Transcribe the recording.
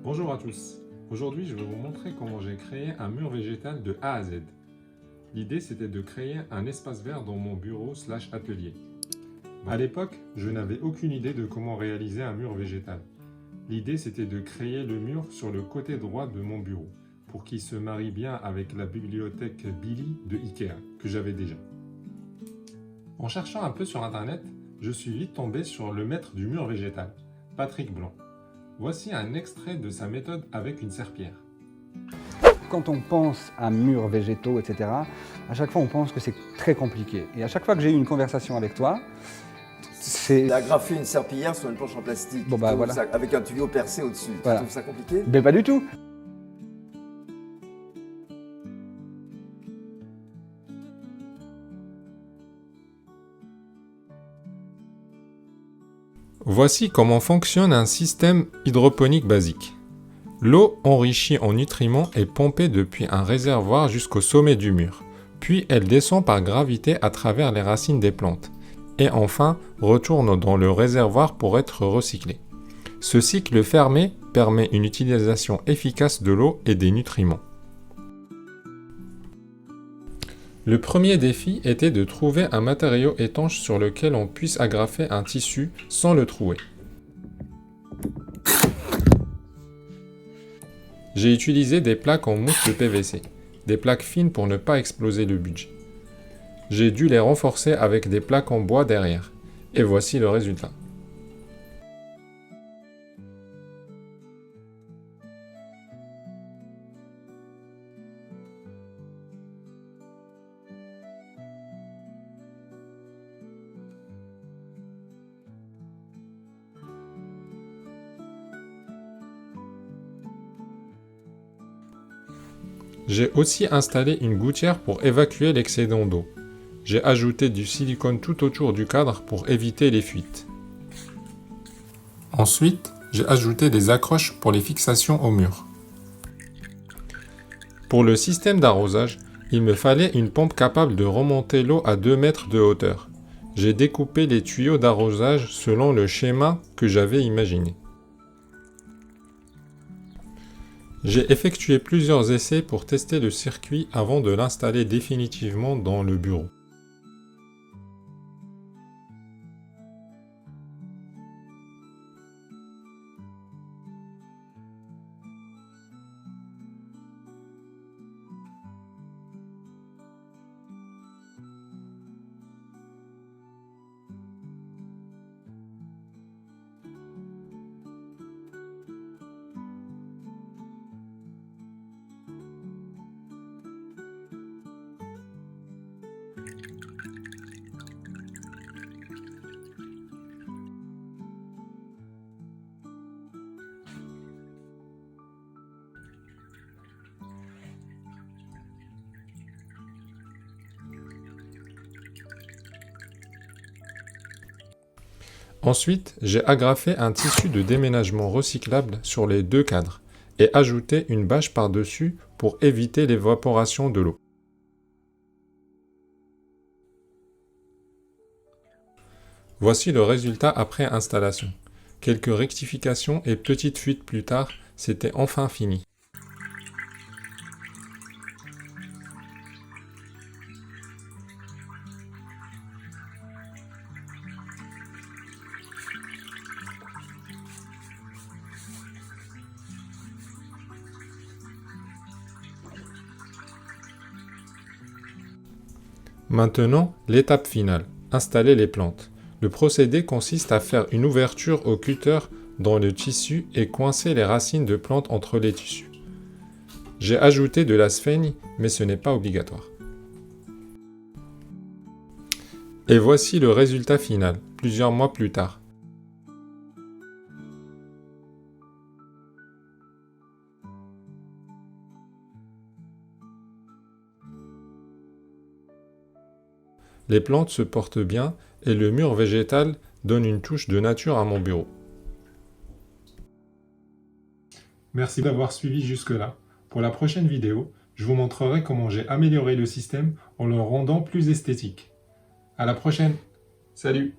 Bonjour à tous. Aujourd'hui, je vais vous montrer comment j'ai créé un mur végétal de A à Z. L'idée, c'était de créer un espace vert dans mon bureau/atelier. À l'époque, je n'avais aucune idée de comment réaliser un mur végétal. L'idée, c'était de créer le mur sur le côté droit de mon bureau, pour qu'il se marie bien avec la bibliothèque Billy de Ikea, que j'avais déjà. En cherchant un peu sur internet, je suis vite tombé sur le maître du mur végétal, Patrick Blanc. Voici un extrait de sa méthode avec une serpillière. Quand on pense à murs végétaux, etc., à chaque fois on pense que c'est très compliqué. Et à chaque fois que j'ai eu une conversation avec toi, c'est... Il a agrafé une serpillière sur une planche en plastique, Bon bah voilà. ça, avec un tuyau percé au-dessus. Voilà. Tu trouves ça compliqué? Mais pas du tout. Voici comment fonctionne un système hydroponique basique. L'eau enrichie en nutriments est pompée depuis un réservoir jusqu'au sommet du mur, puis elle descend par gravité à travers les racines des plantes, et enfin retourne dans le réservoir pour être recyclée. Ce cycle fermé permet une utilisation efficace de l'eau et des nutriments. Le premier défi était de trouver un matériau étanche sur lequel on puisse agrafer un tissu sans le trouer. J'ai utilisé des plaques en mousse de PVC, des plaques fines pour ne pas exploser le budget. J'ai dû les renforcer avec des plaques en bois derrière, et voici le résultat. J'ai aussi installé une gouttière pour évacuer l'excédent d'eau. J'ai ajouté du silicone tout autour du cadre pour éviter les fuites. Ensuite, j'ai ajouté des accroches pour les fixations au mur. Pour le système d'arrosage, il me fallait une pompe capable de remonter l'eau à 2 mètres de hauteur. J'ai découpé les tuyaux d'arrosage selon le schéma que j'avais imaginé. J'ai effectué plusieurs essais pour tester le circuit avant de l'installer définitivement dans le bureau. Ensuite, j'ai agrafé un tissu de déménagement recyclable sur les 2 cadres et ajouté une bâche par-dessus pour éviter l'évaporation de l'eau. Voici le résultat après installation. Quelques rectifications et petites fuites plus tard, c'était enfin fini. Maintenant, l'étape finale, installer les plantes. Le procédé consiste à faire une ouverture au cutter dans le tissu et coincer les racines de plantes entre les tissus. J'ai ajouté de la sphaigne, mais ce n'est pas obligatoire. Et voici le résultat final, plusieurs mois plus tard. Les plantes se portent bien et le mur végétal donne une touche de nature à mon bureau. Merci d'avoir suivi jusque-là. Pour la prochaine vidéo, je vous montrerai comment j'ai amélioré le système en le rendant plus esthétique. À la prochaine. Salut!